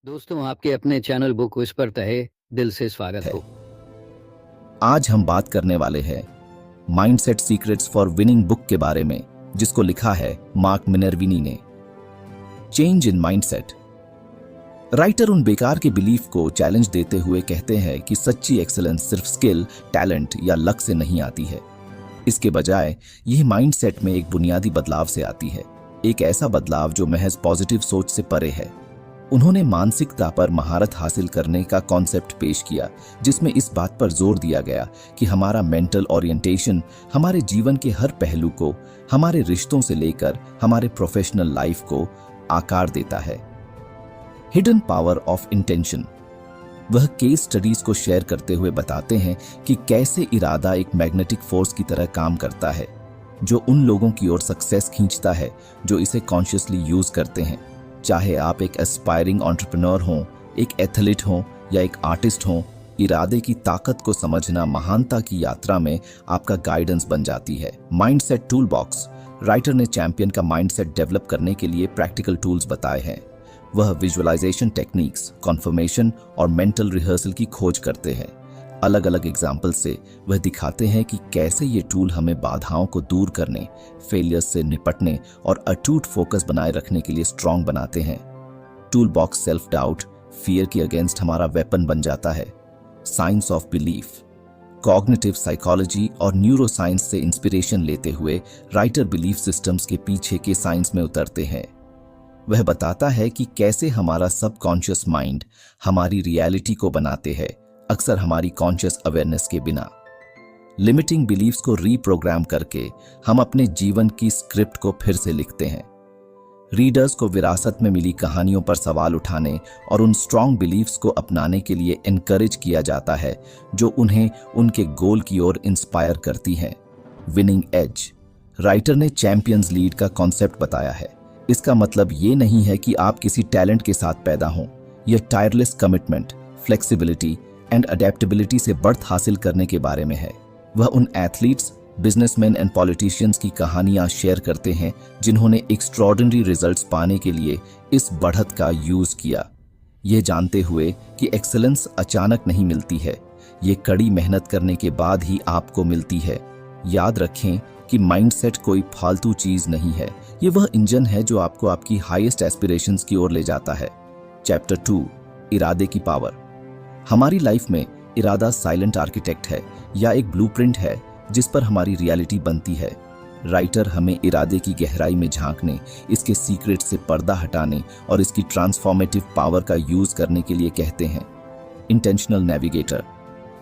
दोस्तों आपके अपने चैनल बुक विस्पर तहे दिल से स्वागत है। हो। आज हम बात करने वाले हैं mindset secrets for winning book के बारे में, जिसको लिखा है मार्क मिनर्विनी ने। Change in mindset. राइटर उन बेकार के बिलीफ को चैलेंज देते हुए कहते हैं कि सच्ची एक्सेलेंस सिर्फ स्किल, टैलेंट या लक से नहीं आती है। इसके बजाय यह माइंडसेट में एक बुनियादी बदलाव से आती है, एक ऐसा बदलाव जो महज पॉजिटिव सोच से परे है। उन्होंने मानसिकता पर महारत हासिल करने का कॉन्सेप्ट पेश किया, जिसमें इस बात पर जोर दिया गया कि हमारा मेंटल ओरिएंटेशन हमारे जीवन के हर पहलू को, हमारे रिश्तों से लेकर हमारे प्रोफेशनल लाइफ को आकार देता है। Hidden power of intention. वह केस स्टडीज को शेयर करते हुए बताते हैं कि कैसे इरादा एक मैग्नेटिक फोर्स की तरह काम करता है, जो उन लोगों की ओर सक्सेस खींचता है जो इसे कॉन्शियसली यूज करते हैं। चाहे आप एक एस्पायरिंग एंटरप्रेन्योर हों, एक एथलीट हों या एक आर्टिस्ट हों, इरादे की ताकत को समझना महानता की यात्रा में आपका गाइडेंस बन जाती है। Mindset tool box. राइटर ने चैंपियन का माइंडसेट डेवलप करने के लिए प्रैक्टिकल टूल्स बताए हैं। वह विजुअलाइजेशन टेक्निक्स, कॉन्फर्मेशन और मेंटल रिहर्सल की खोज करते हैं। अलग अलग एग्जाम्पल से वह दिखाते हैं कि कैसे ये टूल हमें बाधाओं को दूर करने, फेलियर्स से निपटने और अटूट फोकस बनाए रखने के लिए स्ट्रांग बनाते हैं। Tool box self doubt, fear के अगेंस्ट हमारा वेपन बन जाता है। Science of belief. Cognitive psychology और न्यूरो साइंस से इंस्पिरेशन लेते हुए राइटर बिलीफ सिस्टम्स के पीछे के साइंस में उतरते हैं। वह बताता है कि कैसे हमारा सबकॉन्शियस माइंड हमारी रियलिटी को बनाते हैं, अक्सर हमारी कॉन्शियस अवेयरनेस के बिना। लिमिटिंग बिलीफ्स को रीप्रोग्राम करके हम अपने जीवन की स्क्रिप्ट को फिर से लिखते हैं। रीडर्स को विरासत में मिली कहानियों पर सवाल उठाने और उन स्ट्रॉन्ग बिलीफ्स को अपनाने के लिए एनकरेज किया जाता है जो उन्हें उनके गोल की ओर इंस्पायर करती हैं। Winning edge. राइटर ने चैंपियंस लीड का कॉन्सेप्ट बताया है। इसका मतलब ये नहीं है कि आप किसी टैलेंट के साथ पैदा हों। यह tireless commitment, flexibility and adaptability से बढ़त हासिल करने के बारे में है। वह उन एथलीट्स, बिजनेसमैन एंड पॉलिटिशियंस की कहानियां शेयर करते हैं जिन्होंने एक्स्ट्रॉर्डिनरी रिजल्ट्स पाने के लिए इस बढ़त का यूज किया, यह जानते हुए कि एक्सेलेंस अचानक नहीं मिलती है, ये कड़ी मेहनत करने के बाद ही आपको मिलती है। याद रखें कि माइंडसेट कोई फालतू चीज नहीं है, ये वह इंजन है जो आपको आपकी हाईएस्ट एस्पिरेशंस की ओर ले जाता है। चैप्टर 2, इरादे की पावर। हमारी लाइफ में इरादा साइलेंट आर्किटेक्ट है या एक ब्लूप्रिंट है जिस पर हमारी रियलिटी बनती है। राइटर हमें इरादे की गहराई में झांकने, इसके सीक्रेट से पर्दा हटाने और इसकी ट्रांसफॉर्मेटिव पावर का यूज करने के लिए कहते हैं। Intentional navigator.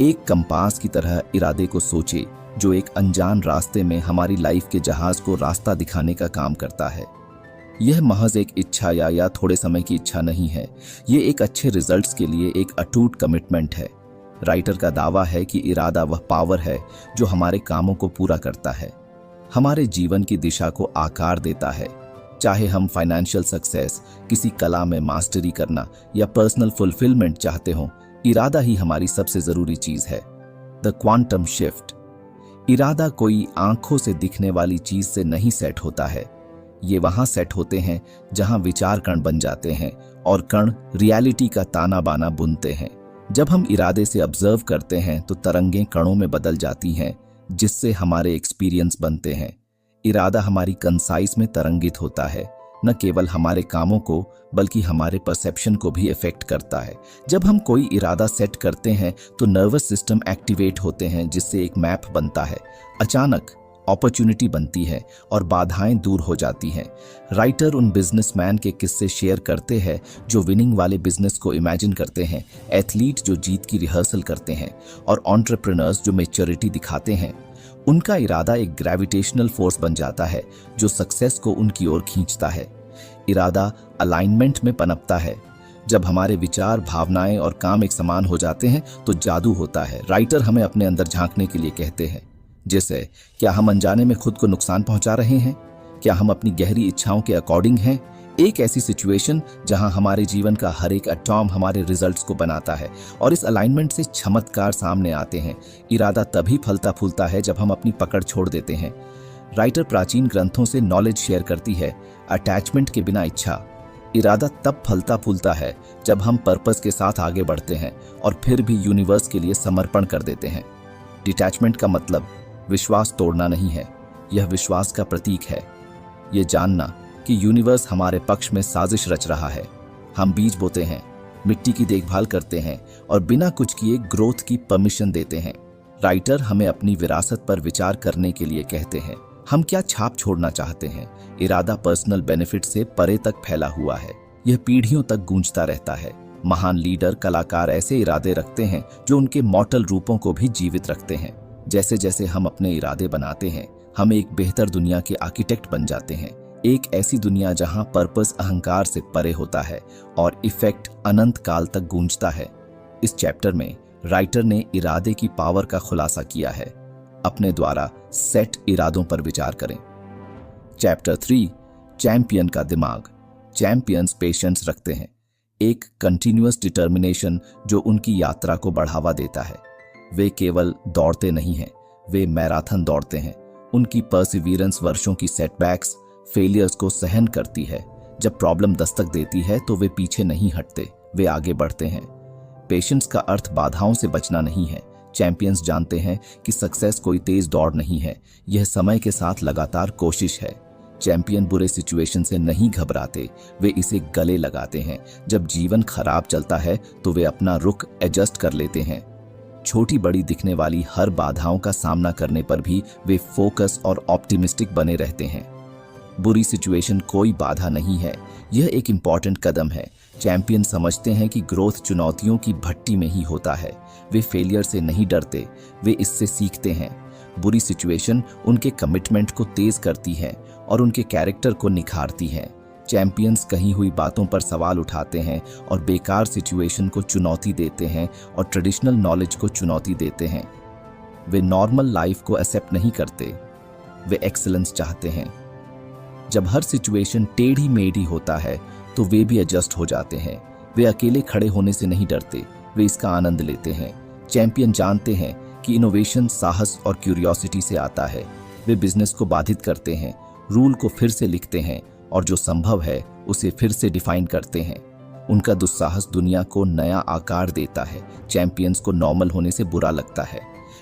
एक कंपास की तरह इरादे को सोचे जो एक अनजान रास्ते में हमारी लाइफ के जहाज को रास्ता दिखाने का काम करता है। यह महज एक इच्छा या थोड़े समय की इच्छा नहीं है, ये एक अच्छे रिजल्ट्स के लिए एक अटूट कमिटमेंट है। राइटर का दावा है कि इरादा वह पावर है जो हमारे कामों को पूरा करता है, हमारे जीवन की दिशा को आकार देता है। चाहे हम फाइनेंशियल सक्सेस, किसी कला में मास्टरी करना या पर्सनल फुलफिलमेंट चाहते हों, इरादा ही हमारी सबसे जरूरी चीज है। The quantum shift. इरादा कोई आंखों से दिखने वाली चीज से नहीं सेट होता है, ये वहां सेट होते हैं जहां विचार कण बन जाते हैं और कण रियलिटी का ताना बाना बुनते हैं। जब हम इरादे से ऑब्जर्व करते हैं तो तरंगें कणों में बदल जाती हैं, जिससे हमारे एक्सपीरियंस बनते हैं। इरादा हमारी कंसाइज में तरंगित होता है, न केवल हमारे कामों को बल्कि हमारे परसेप्शन को भी इफेक्ट करता है। जब हम कोई इरादा सेट करते हैं तो नर्वस सिस्टम एक्टिवेट होते हैं, जिससे एक मैप बनता है। अचानक अपॉर्चुनिटी बनती है और बाधाएं दूर हो जाती हैं। राइटर उन बिजनेसमैन के किस्से शेयर करते हैं जो विनिंग वाले बिजनेस को इमेजिन करते हैं, एथलीट जो जीत की रिहर्सल करते हैं और एंटरप्रेन्योर्स जो मैच्योरिटी दिखाते हैं। उनका इरादा एक ग्रेविटेशनल फोर्स बन जाता है जो सक्सेस को उनकी ओर खींचता है। इरादा अलाइनमेंट में पनपता है। जब हमारे विचार, भावनाएं और काम एक समान हो जाते हैं तो जादू होता है। राइटर हमें अपने अंदर झांकने के लिए कहते हैं, जैसे क्या हम अनजाने में खुद को नुकसान पहुंचा रहे हैं? क्या हम अपनी गहरी इच्छाओं के अकॉर्डिंग हैं? एक ऐसी सिचुएशन जहां हमारे जीवन का हर एक एटॉम हमारे रिजल्ट्स को बनाता है और इस अलाइनमेंट से चमत्कार सामने आते हैं। इरादा तभी फलता फूलता है जब हम अपनी पकड़ छोड़ देते हैं। राइटर प्राचीन ग्रंथों से नॉलेज शेयर करती है। अटैचमेंट के बिना इच्छा, इरादा तब फलता फूलता है जब हम पर्पस के साथ आगे बढ़ते हैं और फिर भी यूनिवर्स के लिए समर्पण कर देते हैं। डिटैचमेंट का मतलब विश्वास तोड़ना नहीं है, यह विश्वास का प्रतीक है। यह जानना कि यूनिवर्स हमारे पक्ष में साजिश रच रहा है। हम बीज बोते हैं, मिट्टी की देखभाल करते हैं और बिना कुछ किए ग्रोथ की परमिशन देते हैं। राइटर हमें अपनी विरासत पर विचार करने के लिए कहते हैं। हम क्या छाप छोड़ना चाहते हैं? इरादा पर्सनल बेनिफिट से परे तक फैला हुआ है। यह पीढ़ियों तक गूंजता रहता है। महान लीडर, कलाकार ऐसे इरादे रखते हैं जो उनके मॉर्टल रूपों को भी जीवित रखते हैं। जैसे जैसे हम अपने इरादे बनाते हैं, हम एक बेहतर दुनिया के आर्किटेक्ट बन जाते हैं। एक ऐसी दुनिया जहां पर्पस अहंकार से परे होता है और इफेक्ट अनंत काल तक गूंजता है। इस चैप्टर में राइटर ने इरादे की पावर का खुलासा किया है। अपने द्वारा सेट इरादों पर विचार करें। चैप्टर 3, चैंपियन का दिमाग। चैंपियंस पेशेंस रखते हैं, एक कंटिन्यूअस डिटर्मिनेशन जो उनकी यात्रा को बढ़ावा देता है। वे केवल दौड़ते नहीं हैं, वे मैराथन दौड़ते हैं। उनकी परसिवियरेंस वर्षों की सेटबैक्स, फेलियर्स को सहन करती है। जब प्रॉब्लम दस्तक देती है तो वे पीछे नहीं हटते, वे आगे बढ़ते हैं। पेशेंस का अर्थ बाधाओं से बचना नहीं है। चैंपियंस जानते हैं कि सक्सेस कोई तेज दौड़ नहीं है, यह समय के साथ लगातार कोशिश है। चैंपियन बुरे सिचुएशन से नहीं घबराते, वे इसे गले लगाते हैं। जब जीवन खराब चलता है तो वे अपना रुख एडजस्ट कर लेते हैं। छोटी बड़ी दिखने वाली हर बाधाओं का सामना करने पर भी वे फोकस और ऑप्टिमिस्टिक बने रहते हैं। बुरी सिचुएशन कोई बाधा नहीं है, यह एक इम्पॉर्टेंट कदम है। चैंपियन समझते हैं कि ग्रोथ चुनौतियों की भट्टी में ही होता है। वे फेलियर से नहीं डरते, वे इससे सीखते हैं। बुरी सिचुएशन उनके कमिटमेंट को तेज करती है और उनके कैरेक्टर को निखारती है। चैंपियंस कही हुई बातों पर सवाल उठाते हैं और बेकार सिचुएशन को चुनौती देते हैं और ट्रेडिशनल नॉलेज को चुनौती देते हैं। वे नॉर्मल लाइफ को एक्सेप्ट नहीं करते, वे एक्सीलेंस चाहते हैं। जब हर सिचुएशन टेढ़ी मेढ़ी होता है तो वे भी एडजस्ट हो जाते हैं। वे अकेले खड़े होने से नहीं डरते, वे इसका आनंद लेते हैं। चैंपियन जानते हैं कि इनोवेशन साहस और क्यूरियोसिटी से आता है। वे बिजनेस को बाधित करते हैं, रूल को फिर से लिखते हैं और जो संभव है उसे फिर से डिफाइन करते हैं। उनका दुस्साहस दुनिया को नया आकार देता है। चैंपियंस को नॉर्मल होने से बुरा लगता है।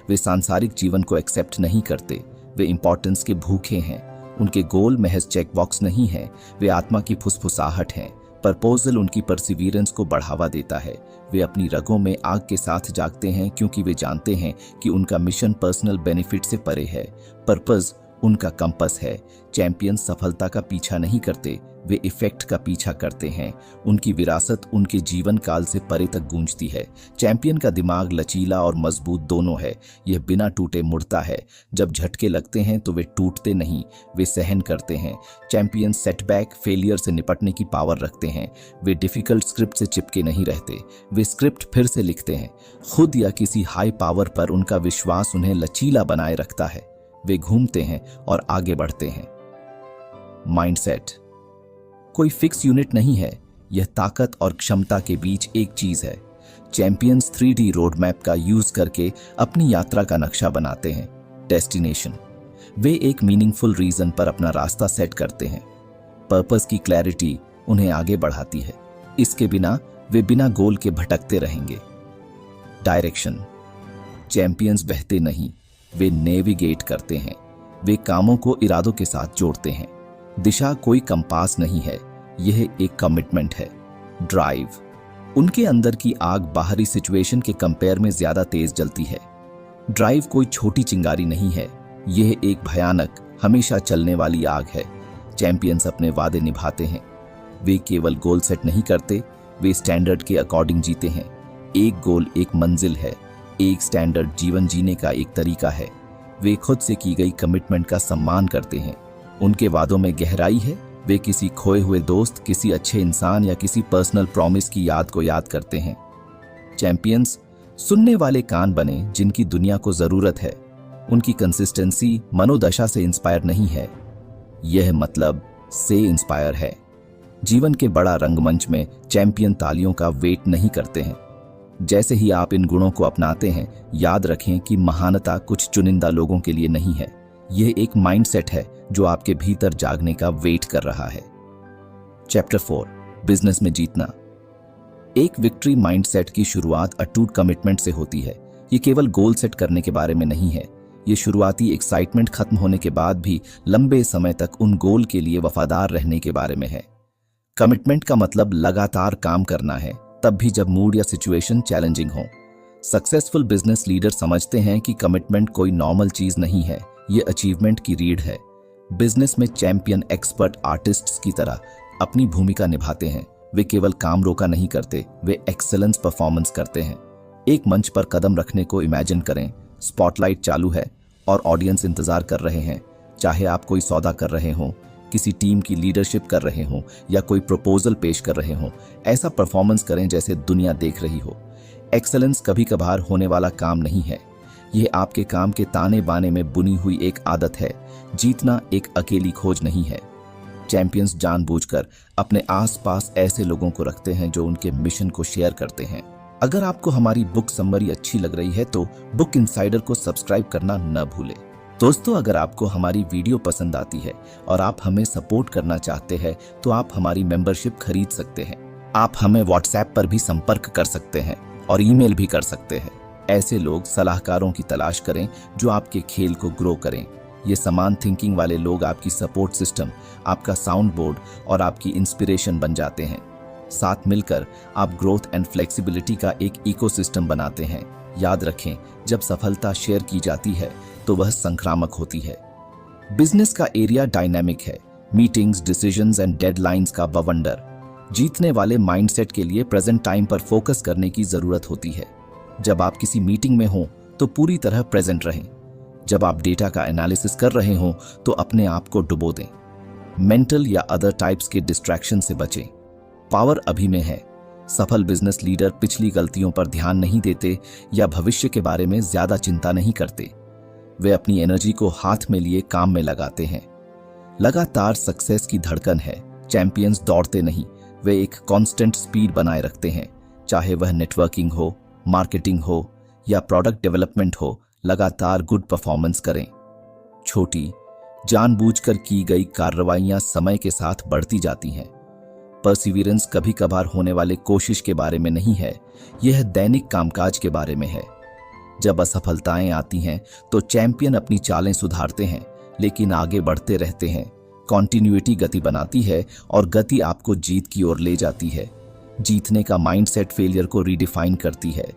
वे सांसारिक जीवन को एक्सेप्ट नहीं करते, वे इंपॉर्टेंस के भूखे हैं। उनके गोल महज चेक बॉक्स नहीं है, वे आत्मा की फुसफुसाहट हैं। प्रपोजल उनकी परसिवियरेंस को बढ़ावा देता है। वे अपनी रगों में आग के साथ जागते हैं क्योंकि वे जानते हैं कि उनका मिशन पर्सनल बेनिफिट से परे है। पर्पस उनका कंपस है। चैंपियन सफलता का पीछा नहीं करते, वे इफेक्ट का पीछा करते हैं। उनकी विरासत उनके जीवन काल से परे तक गूंजती है। चैंपियन का दिमाग लचीला और मजबूत दोनों है। यह बिना टूटे मुड़ता है। जब झटके लगते हैं तो वे टूटते नहीं, वे सहन करते हैं। चैंपियन सेटबैक, फेलियर से निपटने की पावर रखते हैं। वे डिफिकल्ट स्क्रिप्ट से चिपके नहीं रहते, वे स्क्रिप्ट फिर से लिखते हैं। खुद या किसी हाई पावर पर उनका विश्वास उन्हें लचीला बनाए रखता है। वे घूमते हैं और आगे बढ़ते हैं। माइंडसेट कोई फिक्स यूनिट नहीं है, यह ताकत और क्षमता के बीच एक चीज है। चैंपियंस 3D रोड मैप का यूज करके अपनी यात्रा का नक्शा बनाते हैं। डेस्टिनेशन, वे एक मीनिंगफुल रीजन पर अपना रास्ता सेट करते हैं। पर्पस की क्लैरिटी उन्हें आगे बढ़ाती है। इसके बिना वे बिना गोल के भटकते रहेंगे। डायरेक्शन, चैंपियंस बहते नहीं, वे नेविगेट करते हैं। वे कामों को इरादों के साथ जोड़ते हैं। दिशा कोई कंपास नहीं है, यह एक कमिटमेंट है। ड्राइव, उनके अंदर की आग बाहरी सिचुएशन के कंपेयर में ज्यादा तेज जलती है। ड्राइव कोई छोटी चिंगारी नहीं है, यह एक भयानक, हमेशा चलने वाली आग है। चैंपियंस अपने वादे निभाते हैं। वे केवल गोल सेट नहीं करते, वे स्टैंडर्ड के अकॉर्डिंग जीते हैं। एक गोल एक मंजिल है, एक स्टैंडर्ड जीवन जीने का एक तरीका है। वे खुद से की गई कमिटमेंट का सम्मान करते हैं। उनके वादों में गहराई है। वे किसी खोए हुए दोस्त, किसी अच्छे इंसान या किसी पर्सनल प्रॉमिस की याद को याद करते हैं। चैंपियंस सुनने वाले कान बने जिनकी दुनिया को जरूरत है। उनकी कंसिस्टेंसी मनोदशा से इंस्पायर नहीं है, यह मतलब से इंस्पायर है। जीवन के बड़ा रंगमंच में चैंपियन तालियों का वेट नहीं करते हैं। जैसे ही आप इन गुणों को अपनाते हैं, याद रखें कि महानता कुछ चुनिंदा लोगों के लिए नहीं है। यह एक माइंडसेट है जो आपके भीतर जागने का वेट कर रहा है। चैप्टर 4, बिजनेस में जीतना। एक विक्ट्री माइंडसेट की शुरुआत अटूट कमिटमेंट से होती है। ये केवल गोल सेट करने के बारे में नहीं है, ये शुरुआती एक्साइटमेंट खत्म होने के बाद भी लंबे समय तक उन गोल के लिए वफादार रहने के बारे में है। कमिटमेंट का मतलब लगातार काम करना है, तब भी जब मूड या सिचुएशन चैलेंजिंग हो। सक्सेसफुल बिजनेस लीडर समझते हैं कि कमिटमेंट कोई नॉर्मल चीज नहीं है, ये अचीवमेंट की रीढ़ है। बिजनेस में चैंपियन एक्सपर्ट आर्टिस्ट्स की तरह अपनी भूमिका निभाते हैं। वे केवल काम रोका नहीं करते, वे एक्सेलेंस परफॉर्मेंस करते हैं। एक मंच पर कदम रखने को इमेजिन करें। स्पॉटलाइट चालू है और ऑडियंस इंतजार कर रहे हैं। चाहे आप कोई सौदा कर रहे हो, किसी टीम की लीडरशिप कर रहे हो या कोई प्रपोजल पेश कर रहे हो, ऐसा परफॉर्मेंस करें जैसे दुनिया देख रही हो। एक्सेलेंस कभी कभार होने वाला काम नहीं है, यह आपके काम के ताने बाने में बुनी हुई एक आदत है। जीतना एक अकेली खोज नहीं है। चैंपियंस जानबूझकर अपने आसपास ऐसे लोगों को रखते हैं जो उनके मिशन को शेयर करते हैं। अगर आपको हमारी बुक समरी अच्छी लग रही है तो बुक इनसाइडर को सब्सक्राइब करना न भूलें। दोस्तों, अगर आपको हमारी वीडियो पसंद आती है और आप हमें सपोर्ट करना चाहते हैं तो आप हमारी मेंबरशिप खरीद सकते हैं। आप हमें व्हाट्सएप पर भी संपर्क कर सकते हैं और ईमेल भी कर सकते हैं। ऐसे लोग सलाहकारों की तलाश करें जो आपके खेल को ग्रो करें। ये समान थिंकिंग वाले लोग आपकी सपोर्ट सिस्टम, आपका साउंड बोर्ड और आपकी इंस्पिरेशन बन जाते हैं। साथ मिलकर आप ग्रोथ एंड फ्लेक्सिबिलिटी का एक इकोसिस्टम बनाते हैं। याद रखें, जब सफलता शेयर की जाती है तो वह संक्रामक होती है। बिजनेस का एरिया डायनामिक है। मीटिंग्स, डिसीजंस एंड डेडलाइंस का बवंडर। जीतने वाले माइंडसेट के लिए प्रेजेंट टाइम पर फोकस करने की जरूरत होती है। जब आप किसी मीटिंग में हो तो पूरी तरह प्रेजेंट रहें। जब आप डेटा का एनालिसिस कर रहे हो तो अपने आप को डुबो दें। मेंटल या अदर टाइप्स के डिस्ट्रैक्शन से बचें। पावर अभी में है। सफल बिजनेस लीडर पिछली गलतियों पर ध्यान नहीं देते या भविष्य के बारे में ज्यादा चिंता नहीं करते। वे अपनी एनर्जी को हाथ में लिए काम में लगाते हैं। लगातार सक्सेस की धड़कन है। चैंपियंस दौड़ते नहीं, वे एक कांस्टेंट स्पीड बनाए रखते हैं। चाहे वह नेटवर्किंग हो, मार्केटिंग हो या प्रोडक्ट डेवलपमेंट हो, लगातार गुड परफॉर्मेंस करें। छोटी, जानबूझकर की गई कार्रवाइयां समय के साथ बढ़ती जाती हैं। परसिविरेंस कभी कभार होने वाले कोशिश के बारे में नहीं है, यह दैनिक कामकाज के बारे में है। जब असफलताएं आती हैं तो चैंपियन अपनी चालें सुधारते हैं लेकिन आगे बढ़ते रहते हैं। कॉन्टिन्यूटी गति बनाती है और गति आपको जीत की ओर ले जाती है। जीतने का माइंडसेट फेलियर को रीडिफाइन करती है।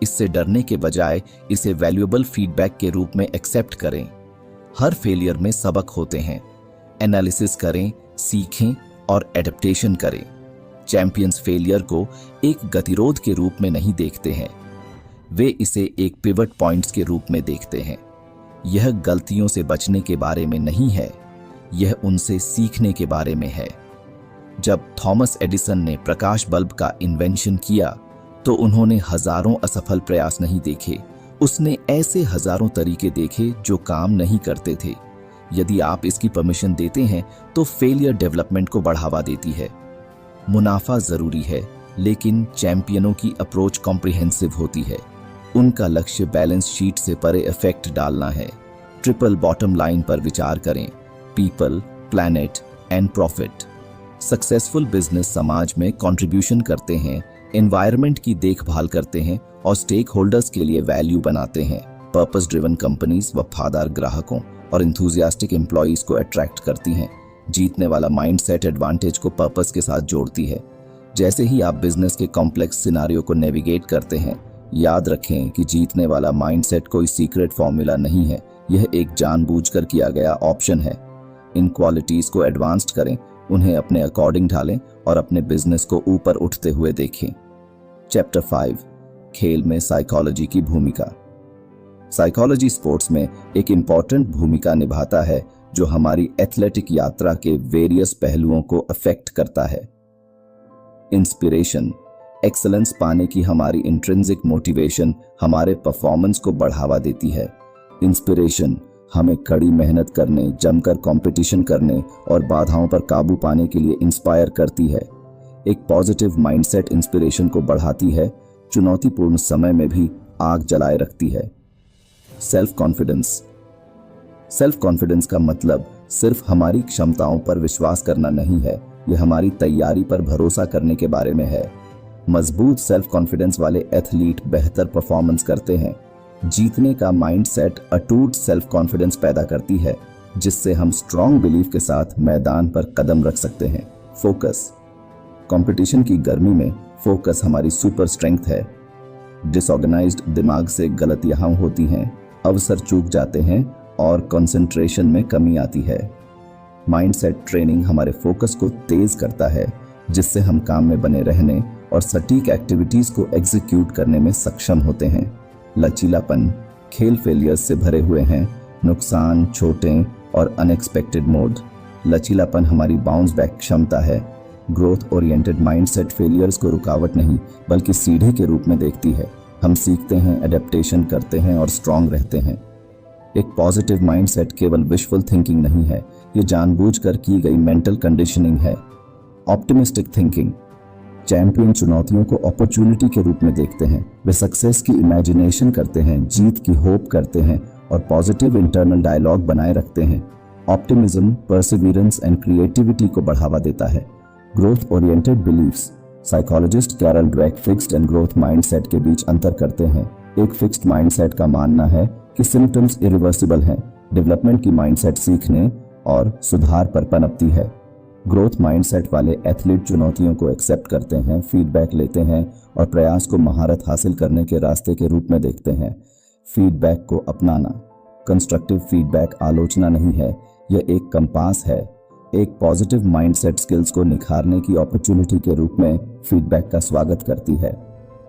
इससे डरने के बजाय इसे वैल्यूएबल फीडबैक के रूप में एक्सेप्ट करें। हर फेलियर में सबक होते हैं। एनालिसिस करें, सीखें और एडेप्टेशन करें। चैंपियंस फेलियर को एक गतिरोध के रूप में नहीं देखते हैं, वे इसे एक पिवट पॉइंट्स के रूप में देखते हैं। यह गलतियों से बचने के बारे में नहीं है, यह उनसे सीखने के बारे में है। जब थॉमस एडिसन ने प्रकाश बल्ब का इन्वेंशन किया तो उन्होंने हजारों असफल प्रयास नहीं देखे, उसने ऐसे हजारों तरीके देखे जो काम नहीं करते थे। यदि आप इसकी परमिशन देते हैं तो फेलियर डेवलपमेंट को बढ़ावा देती है। मुनाफा जरूरी है, लेकिन चैंपियनों की अप्रोच कॉम्प्रिहेंसिव होती है। उनका लक्ष्य बैलेंस शीट से परे इफेक्ट डालना है। ट्रिपल बॉटम लाइन पर विचार करें, people, planet and profit. Successful business समाज में कंट्रीब्यूशन करते हैं, एनवायरनमेंट की देखभाल करते हैं और स्टेक होल्डर्स के लिए वैल्यू बनाते हैं। पर्पस ड्रिवन कंपनीज वफादार ग्राहकों और इंथुजियास्टिक एम्प्लॉइज को अट्रैक्ट करती हैं। जीतने वाला माइंडसेट एडवांटेज को पर्पस के साथ जोड़ती है। जैसे ही आप बिजनेस के कॉम्प्लेक्स सिनारियो को नेविगेट करते हैं, याद रखें कि जीतने वाला माइंडसेट कोई सीक्रेट फॉर्मूला नहीं है, यह एक जानबूझकर किया गया ऑप्शन है। इन क्वालिटीज को एडवांस्ड करें, उन्हें अपने अकॉर्डिंग ढालें और अपने बिजनेस को ऊपर उठते हुए देखें। चैप्टर 5, खेल में साइकोलॉजी की भूमिका। साइकोलॉजी स्पोर्ट्स में एक इंपॉर्टेंट भूमिका निभाता है जो हमारी एथलेटिक यात्रा के वेरियस पहलुओं को अफेक्ट करता है। इंस्पिरेशन, एक्सेलेंस पाने की हमारी इंट्रिंसिक मोटिवेशन हमारे परफॉर्मेंस को बढ़ावा देती है। इंस्पिरेशन हमें कड़ी मेहनत करने, जमकर कंपटीशन करने और बाधाओं पर काबू पाने के लिए इंस्पायर करती है। एक पॉजिटिव माइंडसेट इंस्पिरेशन को बढ़ाती है, चुनौतीपूर्ण समय में भी आग जलाए रखती है। Self confidence. सेल्फ कॉन्फिडेंस का मतलब सिर्फ हमारी क्षमताओं पर विश्वास करना नहीं है, ये हमारी तैयारी पर भरोसा करने के बारे में है। मजबूत सेल्फ कॉन्फिडेंस वाले एथलीट बेहतर परफॉर्मेंस करते हैं। जीतने का माइंडसेट अटूट सेल्फ कॉन्फिडेंस पैदा करती है, जिससे हम स्ट्रॉन्ग बिलीफ के साथ मैदान पर कदम रख सकते हैं। फोकस। कंपटीशन की गर्मी में फोकस हमारी सुपर स्ट्रेंथ है। डिसऑर्गेनाइज्ड दिमाग से गलतियां होती हैं, अवसर चूक जाते हैं और कंसंट्रेशन में कमी आती है। माइंडसेट ट्रेनिंग हमारे फोकस को तेज करता है, जिससे हम काम में बने रहने और सटीक एक्टिविटीज को एग्जीक्यूट करने में सक्षम होते हैं। लचीलापन। खेल फेलियर्स से भरे हुए हैं, नुकसान, छोटे और अनएक्सपेक्टेड मोड। लचीलापन हमारी बाउंस बैक क्षमता है। ग्रोथ ओरिएंटेड माइंडसेट फेलियर्स को रुकावट नहीं बल्कि सीढ़ी के रूप में देखती है। हम सीखते हैं, एडेप्टेशन करते हैं और स्ट्रांग रहते हैं। एक पॉजिटिव माइंडसेट केवल विशफुल थिंकिंग नहीं है, ये जानबूझकर की गई मेंटल कंडीशनिंग है। Optimistic thinking. चैंपियन चुनौतियों को अपॉर्चुनिटी के रूप में देखते हैं। वे सक्सेस की इमेजिनेशन करते हैं, जीत की होप करते हैं और पॉजिटिव इंटरनल डायलॉग बनाए रखते हैं। ऑप्टिमिज्म परसिवियरेंस एंड क्रिएटिविटी को बढ़ावा देता है। Growth oriented beliefs. Psychologist Carol Dweck fixed and growth mindset के बीच अंतर करते हैं। एक फिक्स्ड माइंडसेट का मानना है कि सिम्टम्स इरिवर्सिबल हैं। डेवलपमेंट की माइंडसेट सीखने और सुधार पर पनपती है। ग्रोथ माइंडसेट वाले एथलीट चुनौतियों को एक्सेप्ट करते हैं, फीडबैक लेते हैं और प्रयास को महारत हासिल करने के रास्ते के रूप में देखते हैं। फीडबैक को अपनाना। कंस्ट्रक्टिव फीडबैक आलोचना नहीं है, यह एक कंपास है। एक पॉजिटिव माइंडसेट स्किल्स को निखारने की अपॉर्चुनिटी के रूप में फीडबैक का स्वागत करती है।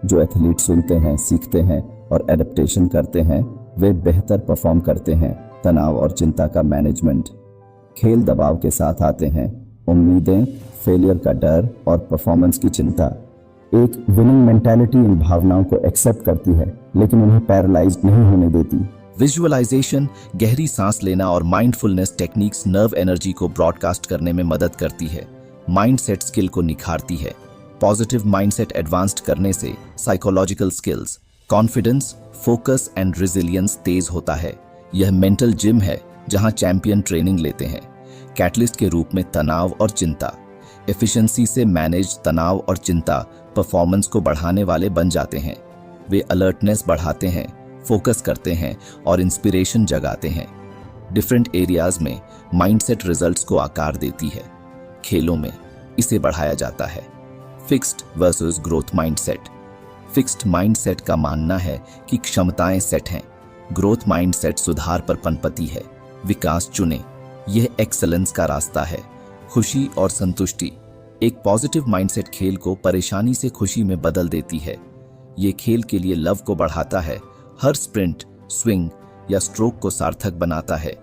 जो एथलीट सुनते हैं, सीखते हैं और एडेप्टेशन करते हैं, वे बेहतर परफॉर्म करते हैं। तनाव और चिंता का मैनेजमेंट। खेल दबाव के साथ आते हैं, उम्मीदें, फेलियर का डर और परफॉर्मेंस की चिंता। एक विनिंग मेंटालिटी इन भावनाओं को एक्सेप्ट करती है, लेकिन उन्हें पैरालाइज्ड नहीं होने देती। विजुअलाइजेशन, गहरी सांस लेना और माइंडफुलनेस टेक्निक्स नर्व एनर्जी को ब्रॉडकास्ट करने में मदद करती है। माइंडसेट स्किल को निखारती है। पॉजिटिव माइंडसेट एडवांस्ड करने से psychological skills, confidence, focus and resilience तेज होता है। यह मेंटल जिम है जहां चैंपियन ट्रेनिंग लेते हैं। कैटलिस्ट के रूप में तनाव और चिंता। एफिशिएंसी से मैनेज तनाव और चिंता परफॉर्मेंस को बढ़ाने वाले बन जाते हैं। वे अलर्टनेस बढ़ाते हैं, फोकस करते हैं और इंस्पिरेशन जगाते हैं। डिफरेंट एरियाज में माइंडसेट रिजल्ट्स को आकार देती है। खेलों में इसे बढ़ाया जाता है। Fixed versus growth mindset. Fixed mindset का मानना है कि क्षमताएं सेट हैं। ग्रोथ माइंडसेट सुधार पर पनपती है। विकास चुने, यह एक्सेलेंस का रास्ता है। खुशी और संतुष्टि। एक पॉजिटिव माइंडसेट खेल को परेशानी से खुशी में बदल देती है। यह खेल के लिए लव को बढ़ाता है। हर स्प्रिंट, स्विंग या स्ट्रोक को सार्थक बनाता है।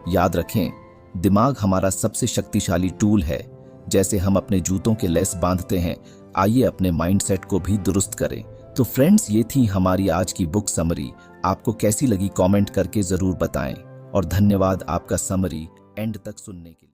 याद रखें, दिमाग हमारा सबसे शक्तिशाली टूल है। जैसे हम अपने जूतों के लेस बांधते हैं, आइए अपने माइंडसेट को भी दुरुस्त करें। तो फ्रेंड्स, ये थी हमारी आज की बुक समरी। आपको कैसी लगी कमेंट करके जरूर बताएं और धन्यवाद आपका समरी एंड तक सुनने के लिए।